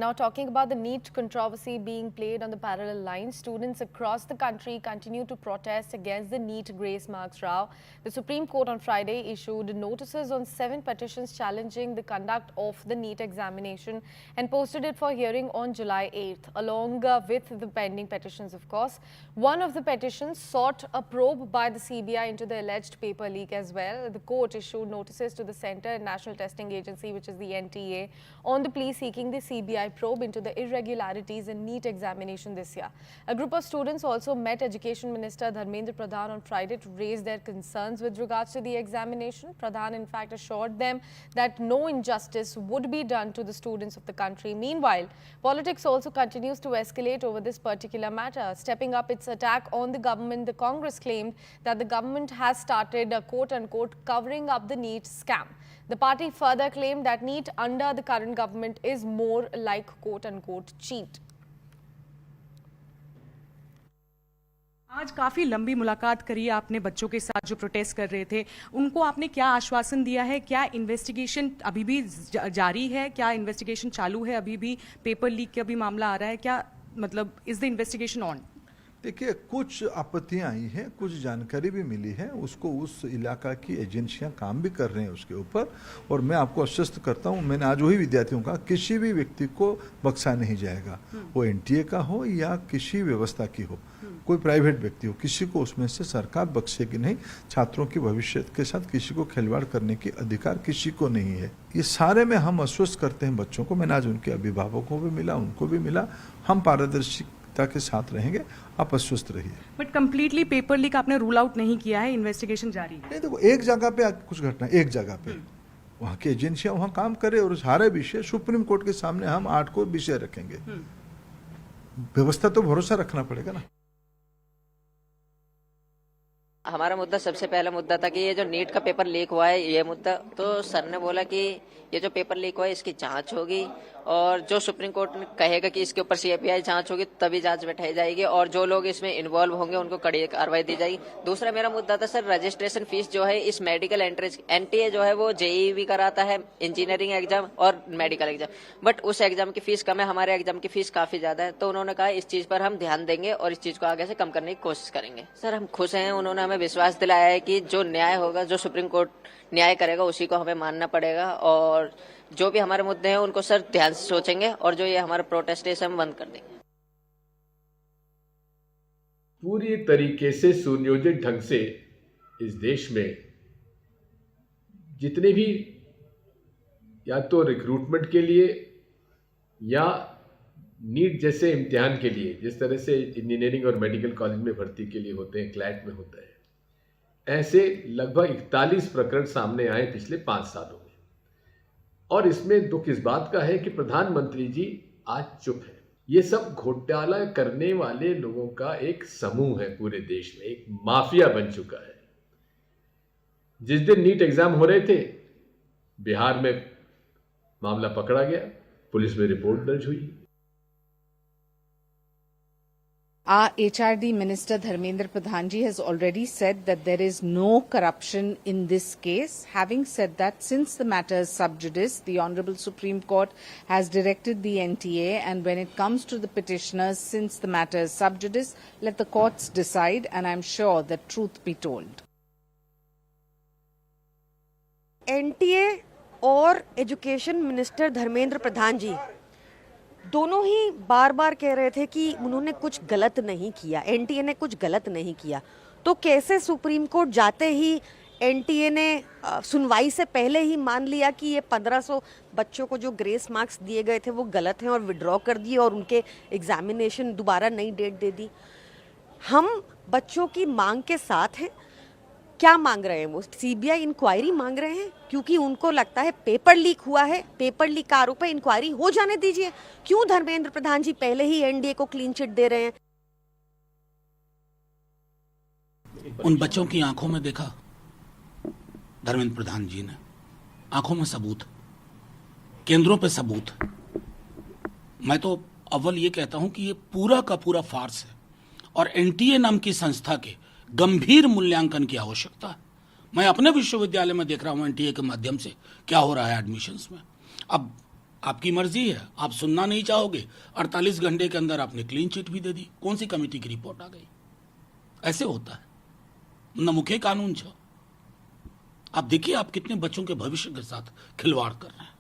Now, talking about the NEET controversy being played on the parallel line, students across the country continue to protest against the NEET grace marks row. The Supreme Court on Friday issued notices on 7 petitions challenging the conduct of the NEET examination and posted it for hearing on July 8th, along with the pending petitions, of course. One of the petitions sought a probe by the CBI into the alleged paper leak as well. The court issued notices to the Centre and National Testing Agency, which is the NTA, on the plea seeking the CBI probe into the irregularities in NEET examination this year. A group of students also met Education Minister Dharmendra Pradhan on Friday to raise their concerns with regards to the examination. Pradhan, in fact, assured them that no injustice would be done to the students of the country. Meanwhile, politics also continues to escalate over this particular matter. Stepping up its attack on the government, the Congress claimed that the government has started a quote-unquote covering up the NEET scam. The party further claimed that NEET under the current government is more like quote-unquote cheat. आज काफी लंबी मुलाकात करी आपने बच्चों के साथ जो प्रोटेस्ट कर रहे थे, उनको आपने क्या आश्वासन दिया है? क्या इन्वेस्टिगेशन अभी भी जारी है? क्या इन्वेस्टिगेशन चालू है? अभी भी पेपर लीक का भी मामला आ रहा है? क्या मतलब इज द इन्वेस्टिगेशन ऑन? देखिए, कुछ आपत्तियां आई हैं, कुछ जानकारी भी मिली है, उसको उस इलाका की एजेंसियां काम भी कर रहे हैं उसके ऊपर। और मैं आपको आश्वस्त करता हूं, मैंने आज वही विद्यार्थियों का, किसी भी व्यक्ति को बख्शा नहीं जाएगा, वो एनटीए का हो या किसी व्यवस्था की हो, कोई प्राइवेट व्यक्ति हो, किसी को उसमें से सरकार बख्शेगी नहीं। छात्रों के भविष्य के साथ किसी को खिलवाड़ करने की अधिकार किसी को नहीं है। ये सारे में हम आश्वस्त करते हैं बच्चों को। मैंने आज उनके अभिभावकों को भी मिला, उनको भी मिला। हम पारदर्शिता के साथ रहेंगे, आप आश्वस्त रहिए। बट कंप्लीटली पेपर लीक आपने रूल आउट नहीं किया है, इन्वेस्टिगेशन जारी है। नहीं, देखो, एक जगह पे कुछ घटना, एक जगह पे वहाँ की एजेंसियां वहाँ काम करे और सारे विषय सुप्रीम कोर्ट के सामने हम 8 को विषय रखेंगे। व्यवस्था तो भरोसा रखना पड़ेगा ना। हमारा मुद्दा सबसे पहला मुद्दा था कि ये जो नीट का पेपर लीक हुआ है, ये मुद्दा, तो सर ने बोला कि ये जो पेपर लीक हुआ है इसकी जांच होगी और जो सुप्रीम कोर्ट ने कहेगा कि इसके ऊपर सीबीआई जांच होगी तभी जांच बैठाई जाएगी और जो लोग इसमें इन्वॉल्व होंगे उनको कड़ी कार्रवाई दी जाएगी। दूसरा मेरा मुद्दा था सर, रजिस्ट्रेशन फीस जो है इस मेडिकल एंट्रेंस एनटीए जो है वो जेईई भी कराता है, इंजीनियरिंग एग्जाम और मेडिकल एग्जाम, बट उस एग्जाम की फीस कम है, हमारे एग्जाम की फीस काफी ज्यादा है। तो उन्होंने कहा इस चीज पर हम ध्यान देंगे और इस चीज को आगे से कम करने की कोशिश करेंगे। सर हम खुश हैं, उन्होंने हमें विश्वास दिलाया है कि जो न्याय होगा, जो सुप्रीम कोर्ट न्याय करेगा उसी को हमें मानना पड़ेगा और जो भी हमारे मुद्दे हैं उनको सर ध्यान से सोचेंगे और जो ये हमारा प्रोटेस्ट है हम बंद कर देंगे। पूरी तरीके से सुनियोजित ढंग से इस देश में जितने भी या तो रिक्रूटमेंट के लिए या नीट जैसे इम्तिहान के लिए, जिस तरह से इंजीनियरिंग और मेडिकल कॉलेज में भर्ती के लिए होते हैं, क्लैट में होता है, ऐसे लगभग 41 प्रकरण सामने आए पिछले 5 सालों में। और इसमें दुख इस बात का है कि प्रधानमंत्री जी आज चुप है। ये सब घोटाला करने वाले लोगों का एक समूह है, पूरे देश में एक माफिया बन चुका है। जिस दिन नीट एग्जाम हो रहे थे, बिहार में मामला पकड़ा गया, पुलिस में रिपोर्ट दर्ज हुई। Our HRD Minister Dharmendra Pradhan ji has already said that there is no corruption in this case. Having said that, since the matter is sub judice, the Honourable Supreme Court has directed the NTA, and when it comes to the petitioners, since the matter is sub judice, let the courts decide, and I'm sure that truth be told. NTA और education minister Dharmendra Pradhan जी दोनों ही बार बार कह रहे थे कि उन्होंने कुछ गलत नहीं किया, एनटीए ने कुछ गलत नहीं किया। तो कैसे सुप्रीम कोर्ट जाते ही एनटीए ने सुनवाई से पहले ही मान लिया कि ये 1500 बच्चों को जो ग्रेस मार्क्स दिए गए थे वो गलत हैं और विड्रॉ कर दिए और उनके एग्जामिनेशन दोबारा नई डेट दे दी। हम बच्चों की मांग के साथ हैं। क्या मांग रहे हैं वो? सीबीआई इंक्वायरी मांग रहे हैं क्योंकि उनको लगता है पेपर लीक हुआ है, पेपर लीक का आरोप है, इंक्वायरी हो जाने दीजिए। क्यों धर्मेंद्र प्रधान जी पहले ही एनडीए को क्लीन चिट दे रहे हैं? उन बच्चों की आंखों में देखा धर्मेंद्र प्रधान जी ने, आंखों में सबूत, केंद्रों पे सबूत। मैं तो अव्वल ये कहता हूं कि ये पूरा का पूरा फार्स है और एनटीए नाम की संस्था के गंभीर मूल्यांकन की आवश्यकता है। मैं अपने विश्वविद्यालय में देख रहा हूं एनटीए के माध्यम से क्या हो रहा है एडमिशंस में। अब आपकी मर्जी है, आप सुनना नहीं चाहोगे। 48 घंटे के अंदर आपने क्लीन चिट भी दे दी। कौन सी कमेटी की रिपोर्ट आ गई? ऐसे होता है न मुखे कानून छो। आप देखिए आप कितने बच्चों के भविष्य के साथ खिलवाड़ कर रहे हैं।